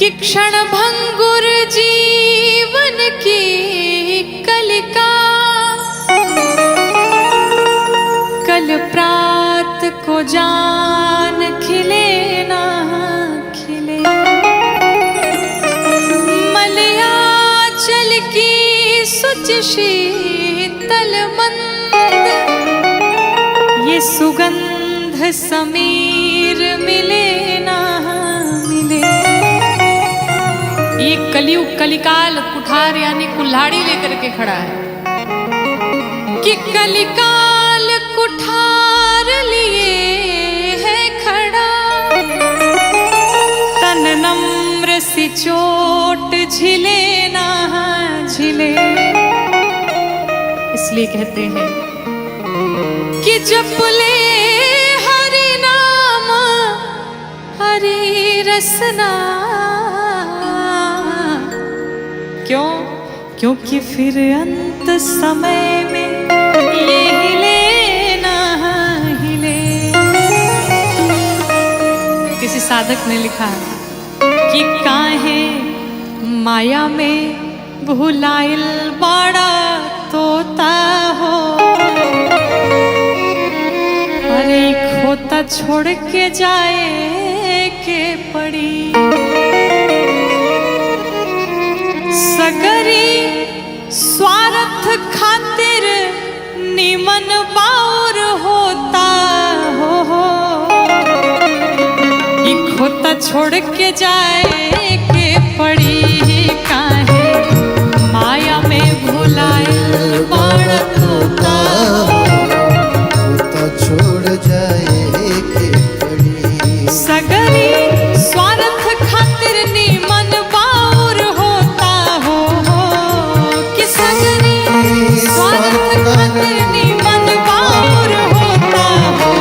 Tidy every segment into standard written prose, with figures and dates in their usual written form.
कि क्षण भंगुर जीवन की कलिका कल प्रात को जान खिले ना खिले। मलयाचल की सुच शीतल मंद ये सुगंध समीर मिले ना मिले। ये कलयुग कलिकाल कुठार यानी कुल्हाड़ी लेकर के खड़ा है कि कलिकाल कुठार लिए है खड़ा। तन नम्र सी चोट झिले ना झिले। इसलिए कहते हैं कि जप ले हरि नाम हरि रसना। क्यों? क्योंकि फिर अंत समय में ये हिले ना हिले। किसी साधक ने लिखा है कि काहे माया में भुलाइल बड़ा तोता हो। अरे खोता छोड़ के जाए के पड़ी। सगरी स्वार्थ खातिर निमन बाउर होता हो। ये खोता छोड़ के जाए के पड़ी। काहे माया में भुलाइल बड़ा तोता खोता छोड़ जाए के पड़ी। सगरी स्वार्थ खातिर निमन बाउर होता हो कि सगरी स्वार्थ खातिर निमन बाउर होता हो।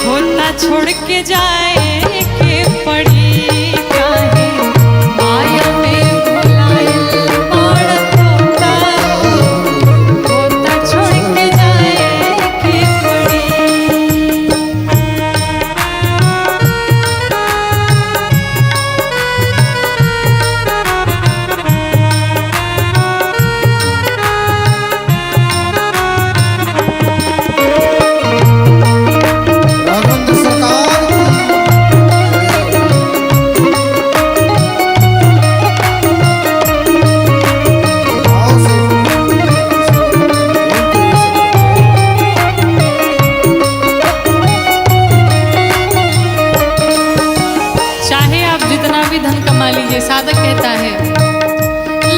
खोता छोड़ के जाए के पड़ी। काहे माया में भुलाइल बड़ा तोता खोता छोड़ के जाए के पड़ी। राघवेंद्र सरकार की भाव से चाहे आप जितना भी धन कमा लीजिए, साधक कहता है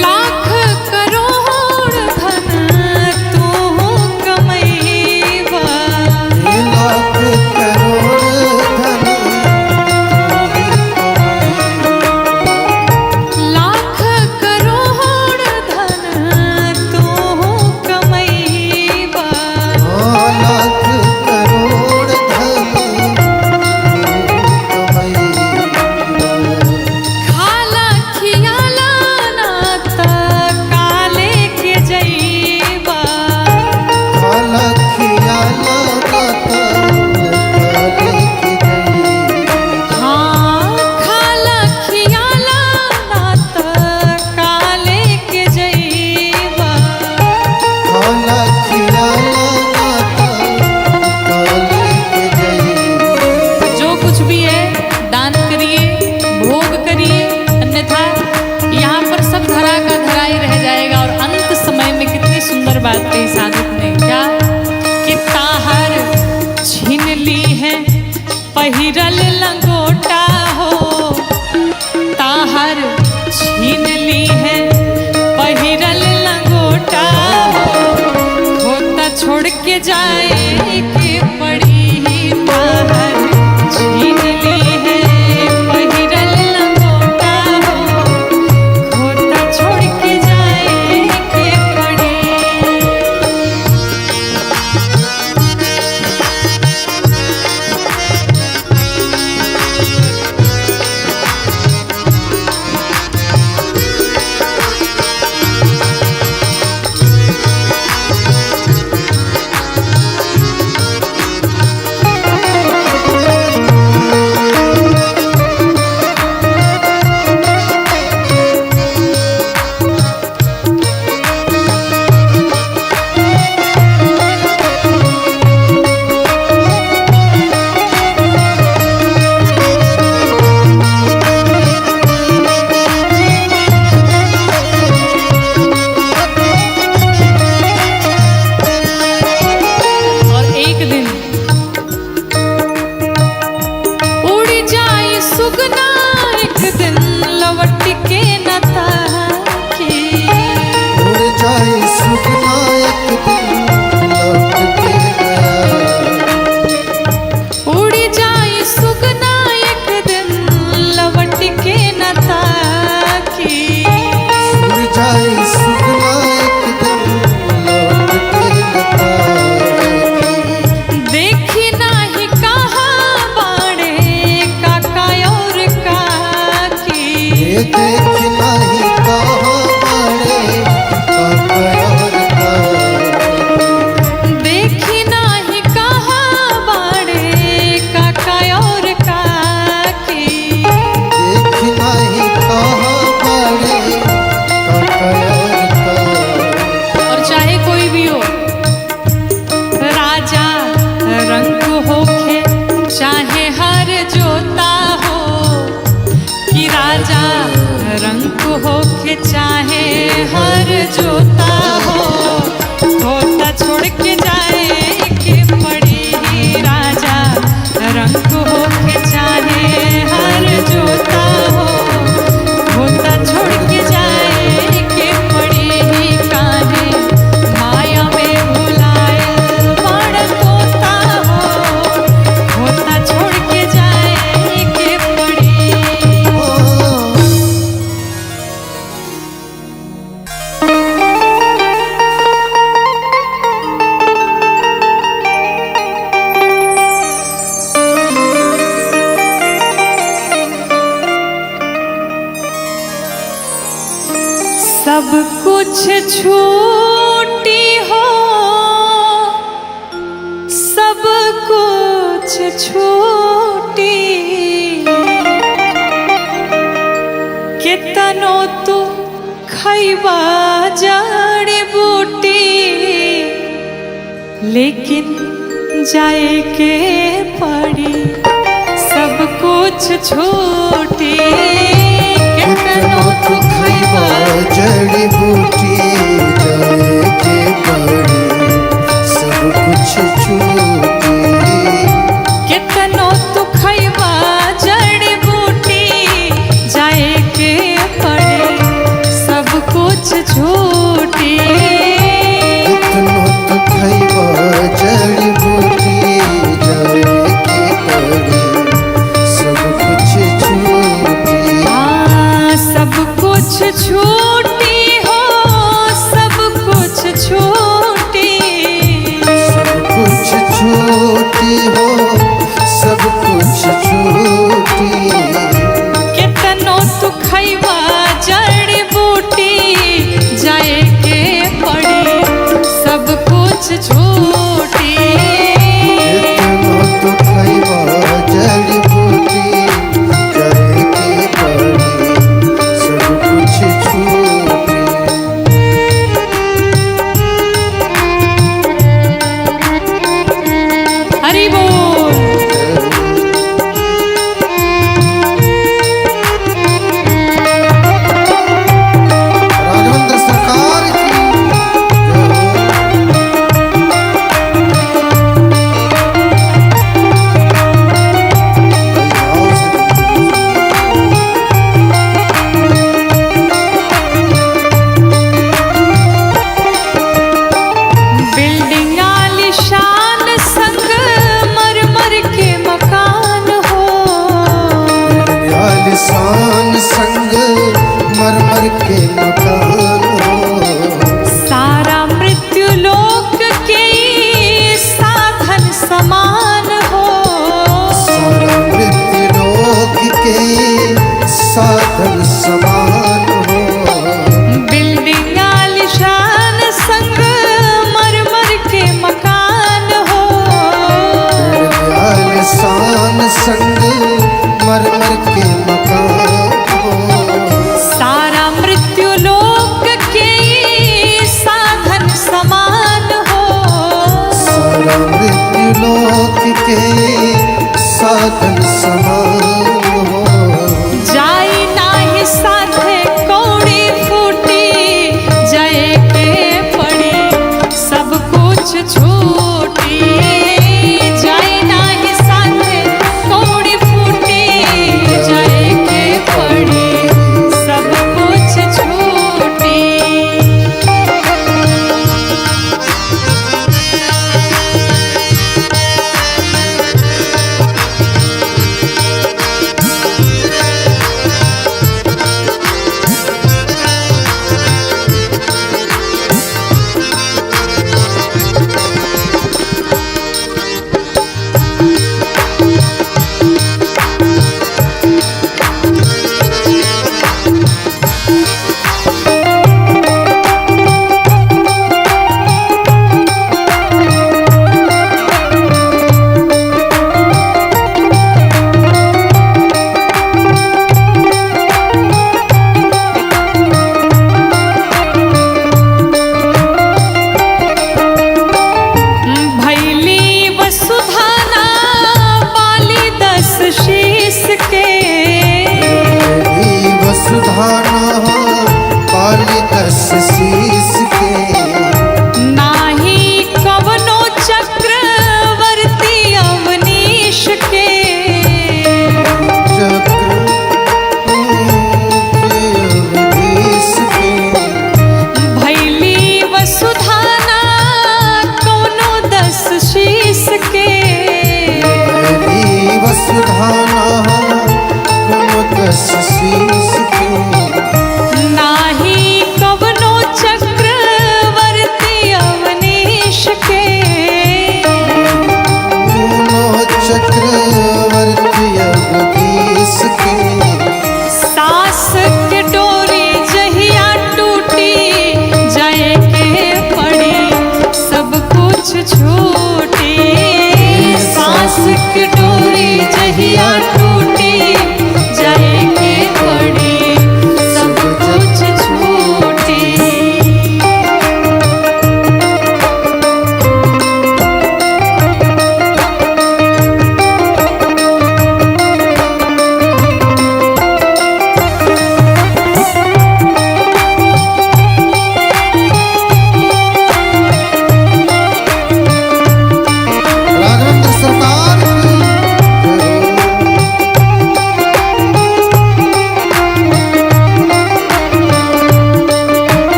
लाख करोड़ धन तू कमैबा। लाख करोड़ धन लाख करोड़ धन तू कमैबा। लाख करोड़ धन कमाई। खाला खियाला ये देख नहीं कहाँ बड़े और का देखी नाही कहाँ बाड़े काका और काकी। देख नहीं कहाँ बड़े और का और चाहे कोई भी हो, राजा रंग होखे चाहे हर जोता हो, कि राजा रंग होखे चाहे हर जोता हो, होता छोड़ के जाए के पड़ी ही। राजा रंग होखे चाहे हर जोता हो, होता छोड़ के जाए के पड़ी ही। काहे माया में भुलाए बड़ तोता हो, होता छोड़ के जाए के पड़ी। सब कुछ छूटी हो, सब कुछ छूटी, कितनो तू खैबा जड़ी बूटी, लेकिन जाए के पड़ी सब कुछ छूटी। कितनो तू खैबा जड़ी बूटी जाए के पड़ी सब कुछ छूटी। कितनो तू खैबा जड़ी बूटी जाए के पड़ी सब कुछ छूटी। कितनो तो खैबा जड़ी बूटी जाए के पड़ी सब कुछ छूटी। हाँ, सब कुछ छूटी हो, सब कुछ छूटी, सब कुछ छूटी हो सब कुछ छूटी। कितनो तू खैबा जड़ी बूटी जाए के पड़ी सब कुछ छूटी। कितनो तो खैबा जड़ी बूटी जाए के पड़ी सब कुछ छूटी। हरि बोल। राघवेंद्र सरकार की बिल्डिंग आलीशान संग मरमर के मकान हो, आलिशान संग मरमर के मकान हो। सारा मृत्यु लोक के साधन समान हो। सारा मृत्यु लोक के साधन समान हो। बिल्डिंग आलीशान संग मरमर के मकान हो। आलिशान संग मरमर के मकान हो। सारा मृत्यु लोक के साधन समान हो। सारा मृत्यु लोक के साधन समान हो। जाई नाही साथे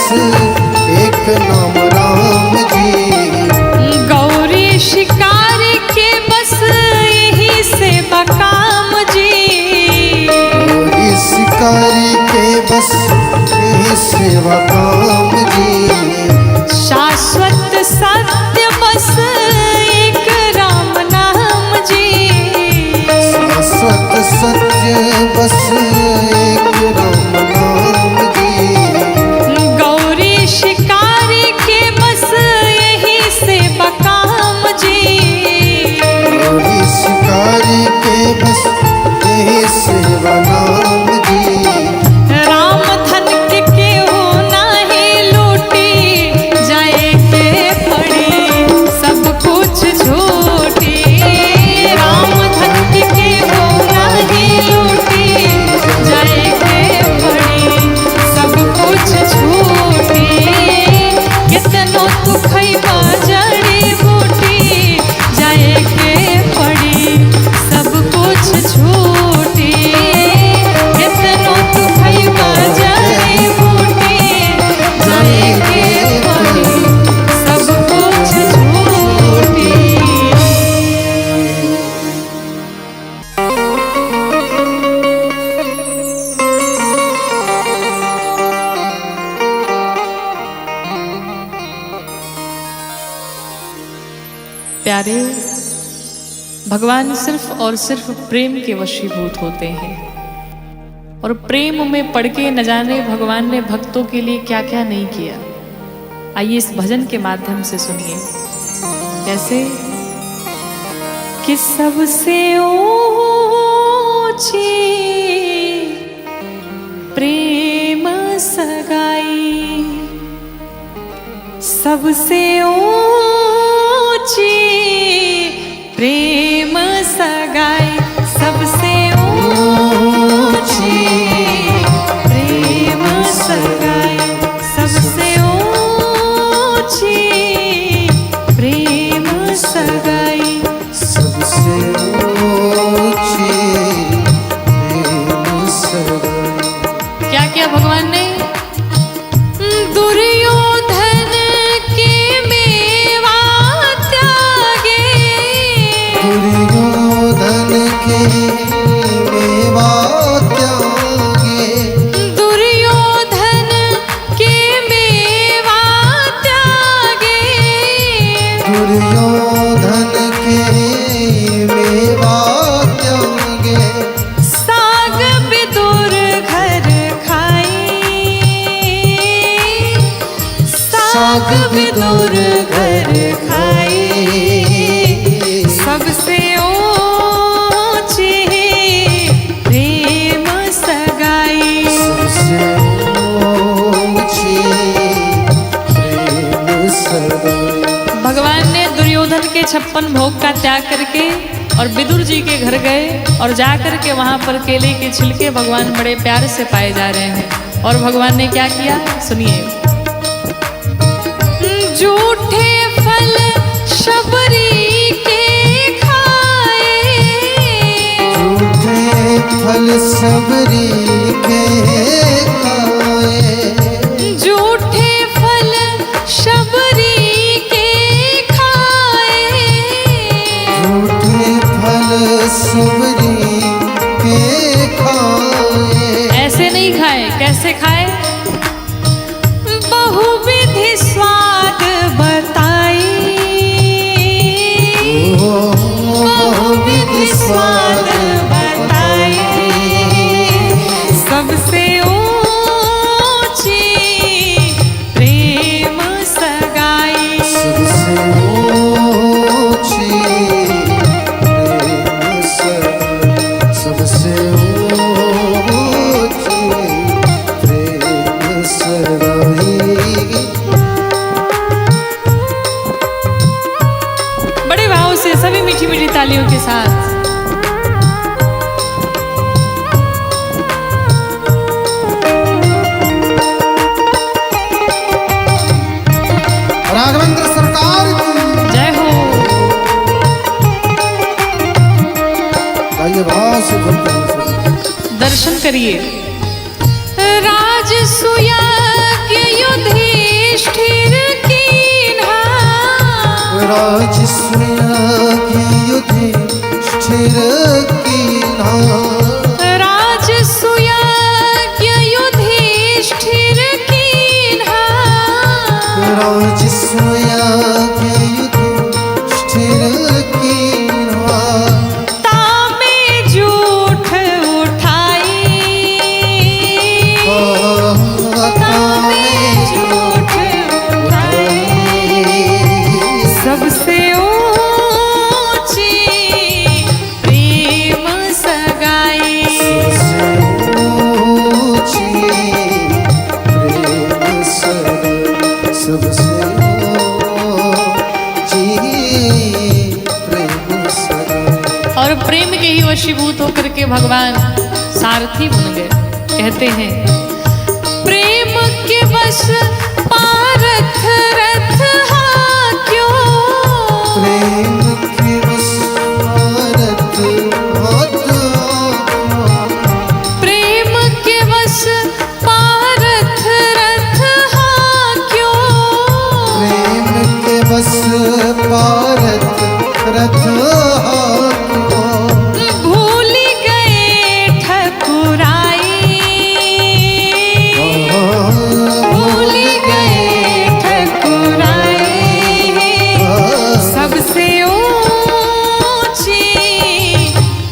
बस एक नाम राम जी। गौरी शिकारी के बस यही से बकाम जी। गौरी शिकारी के बस यही सेवा काम जी। शाश्वत सत्य बस एक राम नाम जी। शाश्वत सत्य बस एक राम नाम जी। गौरी शिकारी के बस यही से बकाम जी। गौरी शिकारी के बस यही सेवा नाम जी। राम धन के केहू नाही लूटी, जाए के पड़ी सब कुछ झूठी। राम धन के केहू नाही लूटी, जाए के पड़ी सब कुछ झूठी। कितनो तू खइबा जड़ी बूटी, जाए के पड़ी सब कुछ झूठी। कितनो तू खइबा जड़ी बूटी, जाए के पड़ी सब कुछ झूठी। प्यारे, भगवान सिर्फ और सिर्फ प्रेम के वशीभूत होते हैं और प्रेम में पड़ के न जाने भगवान ने भक्तों के लिए क्या क्या नहीं किया। आइए इस भजन के माध्यम से सुनिए कैसे कि सबसे ऊंची प्रेम सगाई, सबसे ऊंची प्रेम सगाई, सबसे ऊंची प्रेम सगाई, सबसे ऊंची प्रेम सगाई। सबसे ऊंची प्रेम सगाई। क्या किया भगवान ने? दुर्योधन के मेवा त्यागे, दुर्योधन के मेवा त्यागे। दुर्योधन के मेवा त्यागे। दुर्योधन के मेवा त्यागे। साग विदुर घर खाई, साग विदुर घर खाई। सबसे ऊंची प्रेम सगाई, सबसे ऊंची प्रेम सगाई। भगवान ने दुर्योधन के 56 भोग का त्याग करके और विदुर जी के घर गए और जा करके वहां पर केले के छिलके भगवान बड़े प्यार से पाए जा रहे हैं। और भगवान ने क्या किया सुनिए। झूठे फल शबरी के खाए, झूठे फल सबरी के खाए। झूठे फल शबरी के खाए। झूठे फल सबरी के खाए। ऐसे नहीं खाए, कैसे खाए? बहुविधि स्वाद बताई, बहुविधि स्वाद बताई। सबसे ऊंची प्रेम सगाई, सबसे ऊंची प्रेम सगाई। सबसे ऊंची प्रेम सगाई। बड़े भाव से सभी मीठी मीठी तालियों के साथ। राघवेंद्र सरकार की जय हो। आइए भाव से दर्शन करिए। राजसूया के युद्ध राज सोया के युधिष्ठिर कीन्हा। तामे झूठ उठाई, तामे झूठ उठाई, सबसे ऊंची प्रेम सगाई। सबसे ऊंची प्रेम सगाई। और प्रेम के ही वशीभूत होकर के भगवान सारथी बन गए। कहते हैं प्रेम के वश पारथ रथ हाक्यों, प्रेम के बस भारत हाथ। प्रेम के वश पारथ रथ हाक्यों, प्रेम के बस भारत रथ हाक्यों। भूल गए ठकुराई, भूल गए ठकुराई, सबसे ऊंची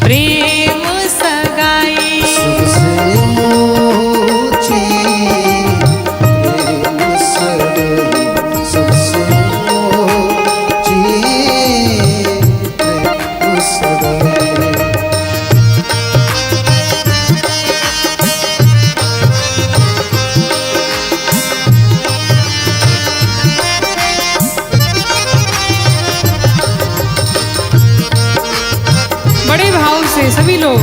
प्रेम सगाई। सबसे ऊंची प्रेम सगाई। सबसे ऊंची प्रेम सगाई। बड़े भाव से सभी लोग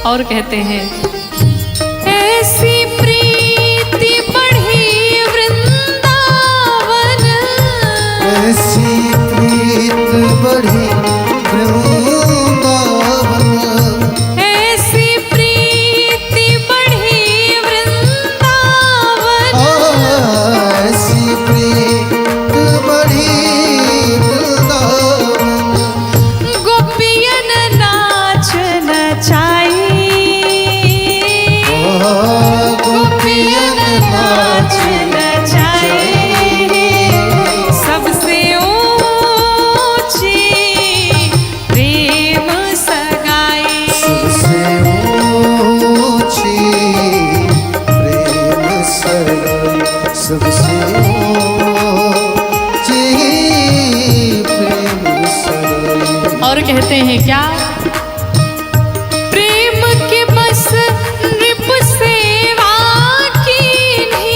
और कहते हैं ऐसी प्रीति बढ़ी वृंदावन, ऐसी प्रीत बढ़ी वृंदावन। ऐसी प्रीति बढ़ी वृंदावन, ऐसी प्रीत बढ़ी वृंदावन। गोपियन नाच नचाई, गोपियन नाच नचाई, सबसे ऊंची प्रेम सगाई। सबसे ऊंची प्रेम सगाई। सबसे ऊंची प्रेम सगाई। और कहते हैं क्या प्रेम के बस नृप सेवा कीन्ही,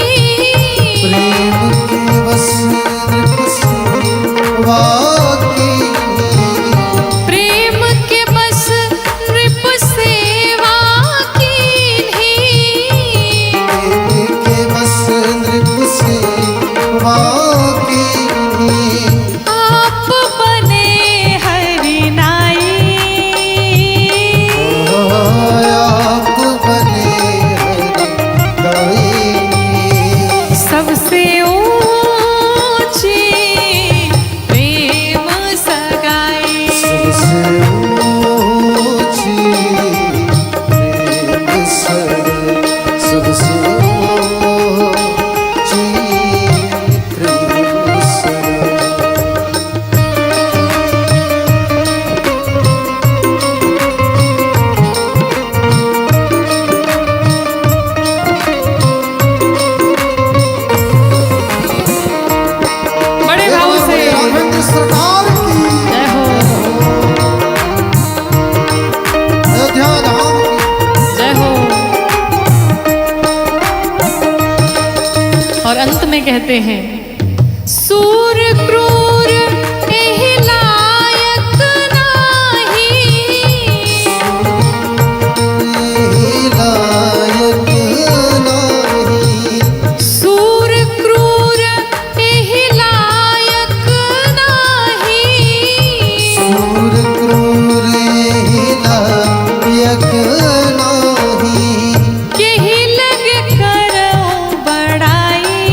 प्रेम के बस नृप सेवा कीन्ही। प्रेम के बस नृप सेवा कीन्ही, प्रेम के बस नृप सेवा कीन्ही। आप बने हरिनाई, आप बने हरिदाई। सबसे ऊंची प्रेम सगाई। सबसे ऊंची प्रेम सगाई। सबसे ऊंची प्रेम सगाई। बड़े भाव से राघवेंद्र सरकार की जय हो, अयोध्या धाम की जय हो। और अंत में कहते हैं सूर क्रूर एहि लायक नाही, लायक नाही। सूर क्रूर एहि लायक नाही, सूर क्रूर लायक नाही। केहि लग करो बड़ाई,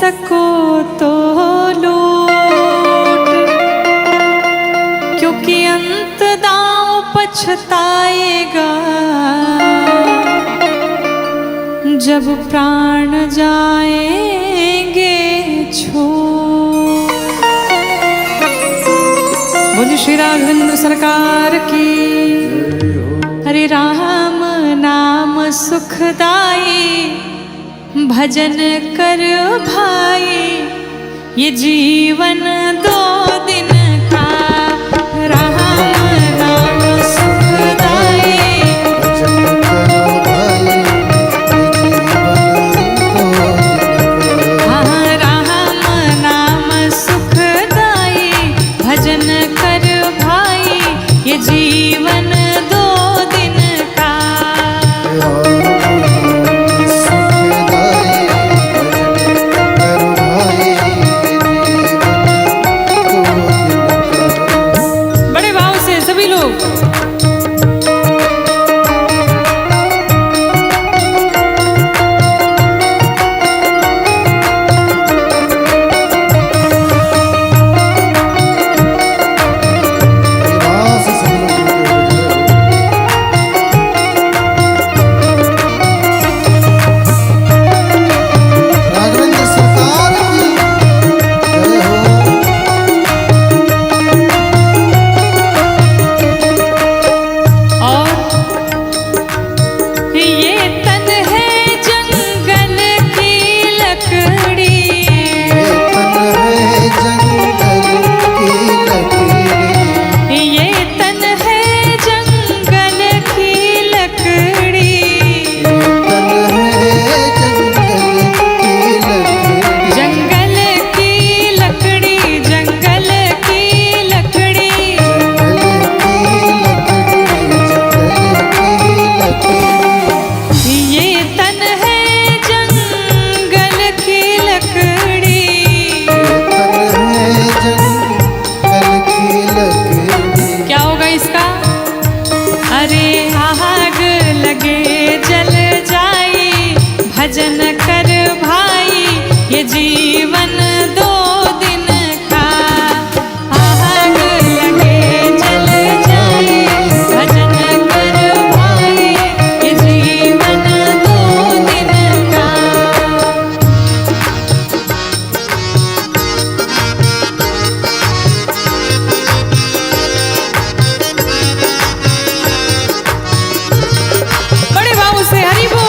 सको तो लूट, क्योंकि अंत दांव पछताएगा जब प्राण जाएंगे छोड़। बोलिए श्री राघवेंद्र सरकार की। हरे राम नाम सुखदाई, भजन कर भाई, ये जीवन 2 दिन का। राम नाम सुखदाई, भजन कर भाई, ये जीवन 2 दिन का। बड़े भाव से सभी लोग भजन कर भाई, ये जीवन 2 दिन का। आग लगे जल जाए, भजन कर भाई, ये जीवन 2 दिन का। बड़े भाव से हरि बोल।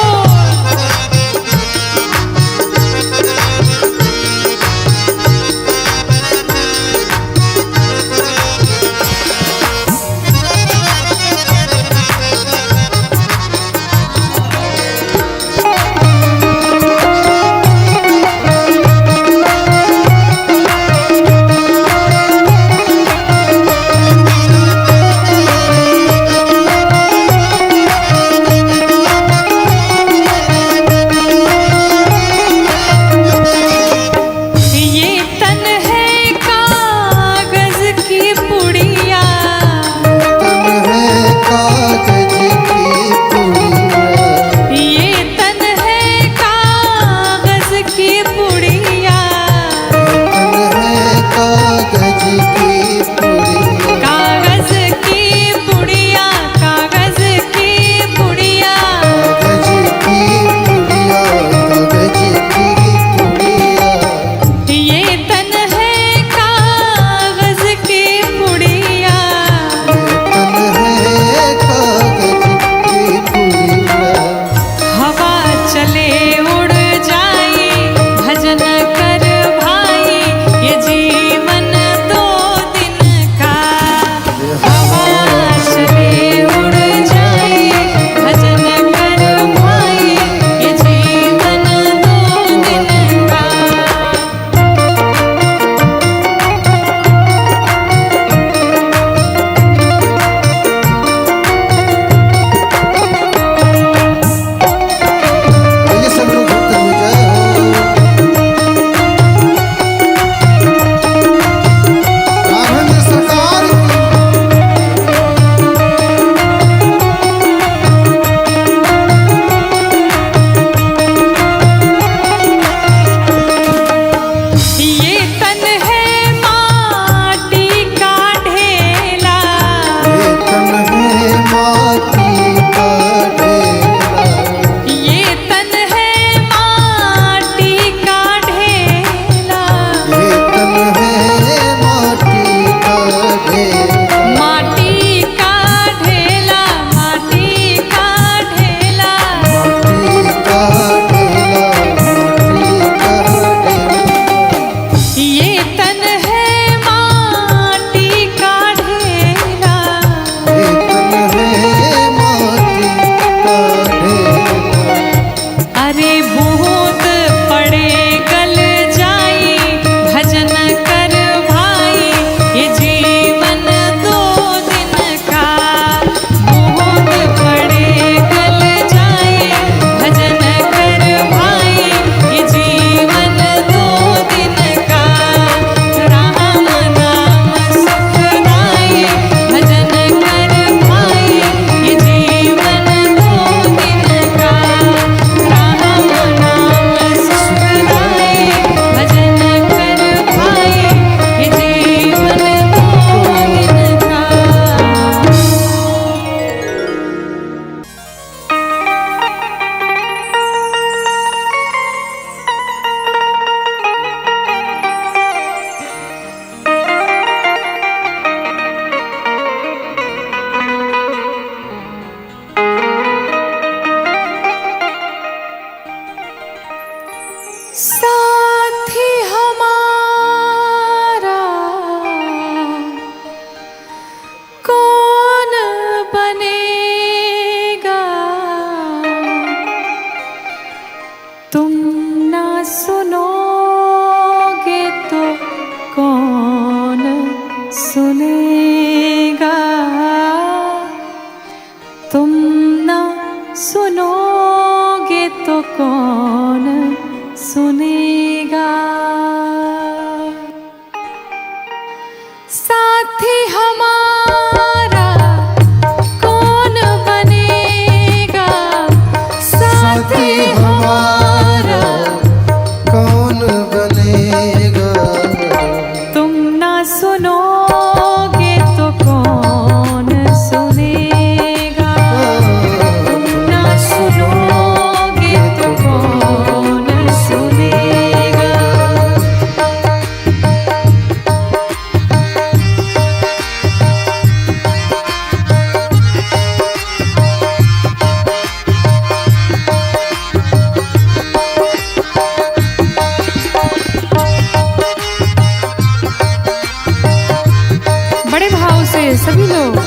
लीजिए सभी लोग।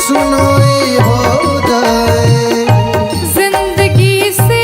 सुनाई हो जाए, जिंदगी से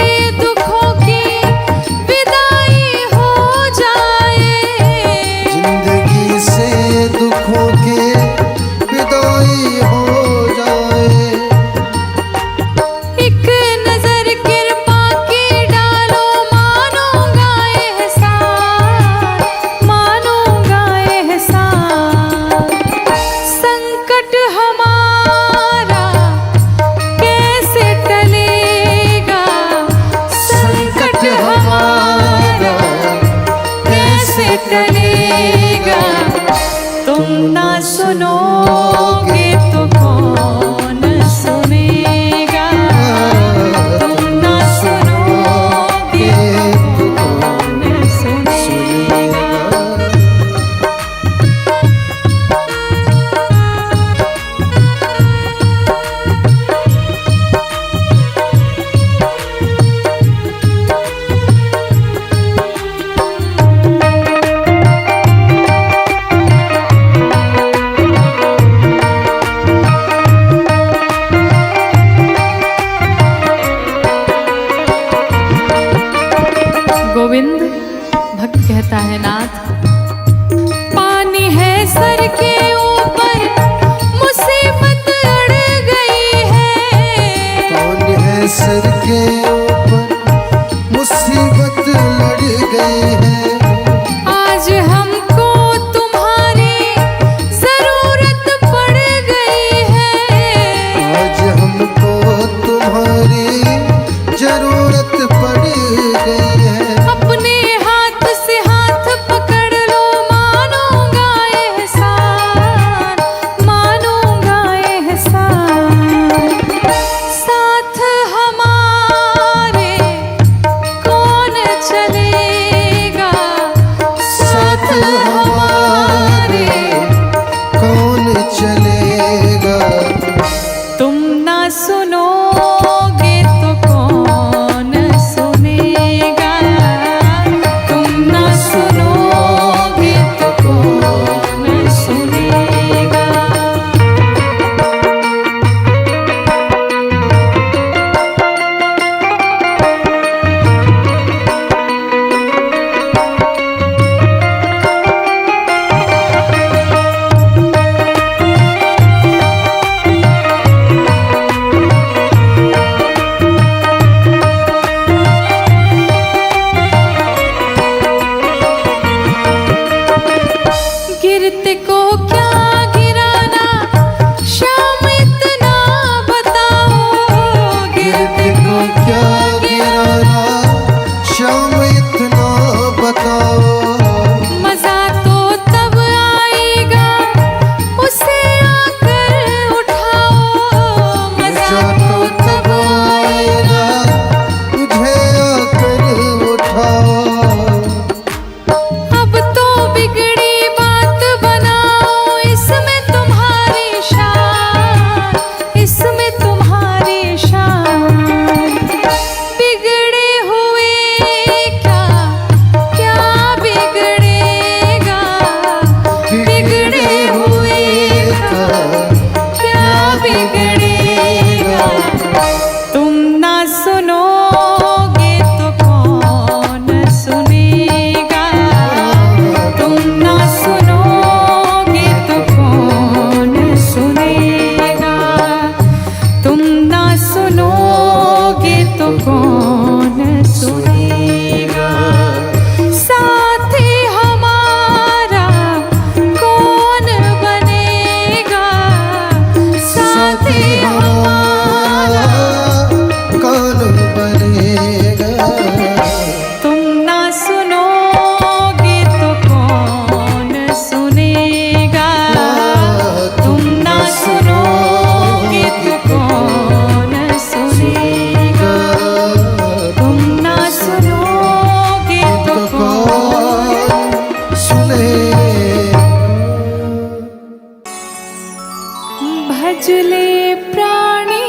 भजले प्राणी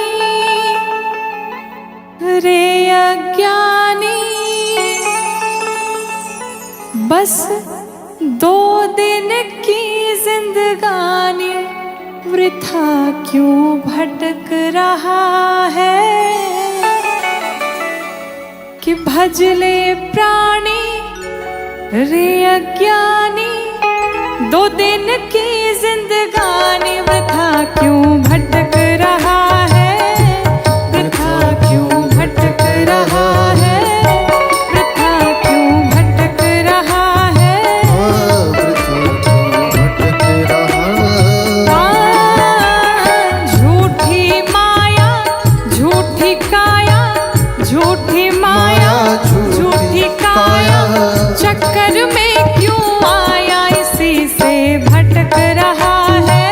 रे अज्ञानी, बस 2 दिन की जिंदगानी वृथा क्यों भटक रहा है। कि भजले प्राणी रे अज्ञानी, 2 दिन की जिंदगानी वृथा क्यों भटक रहा है, वृथा क्यों भटक रहा है, वृथा क्यों भटक रहा है, भटक रहा। झूठी माया झूठी काया, झूठी माया झूठी काया, चक्कर में क्यों आया, इसी से भटक रहा है,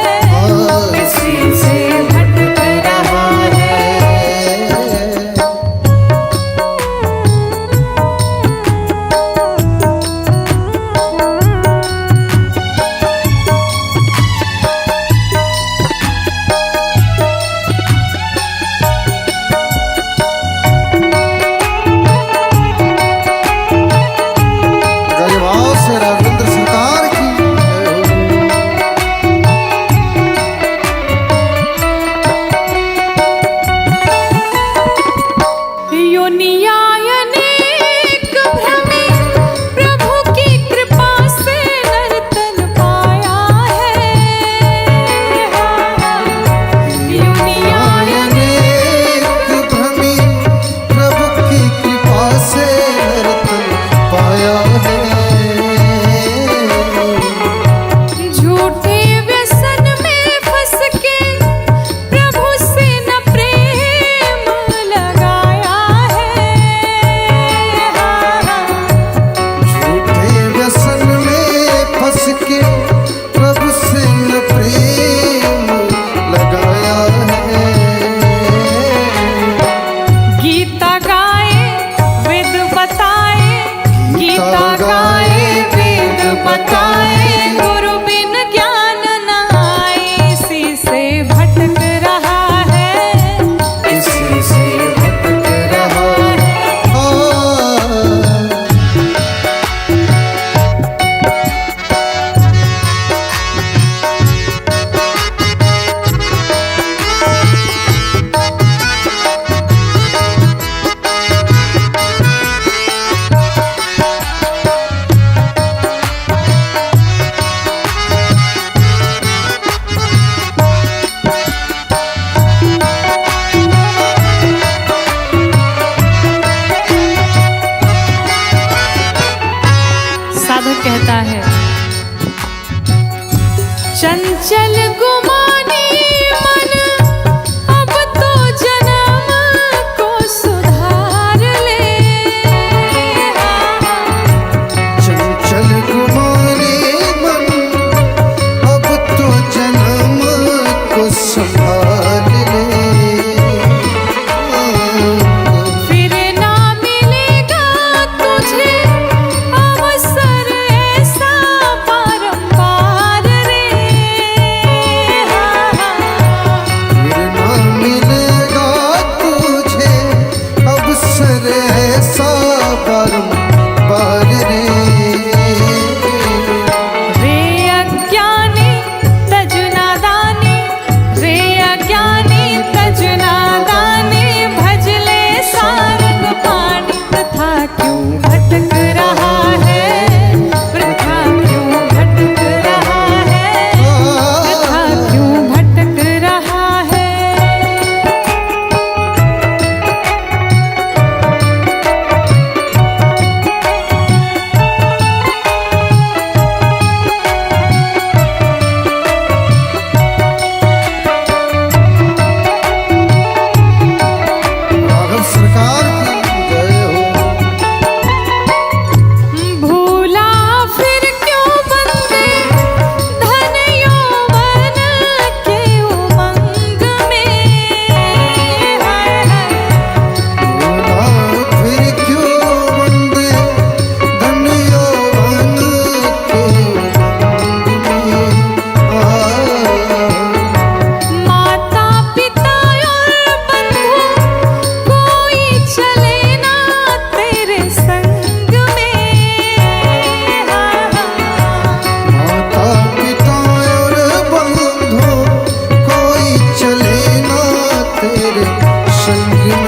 संगी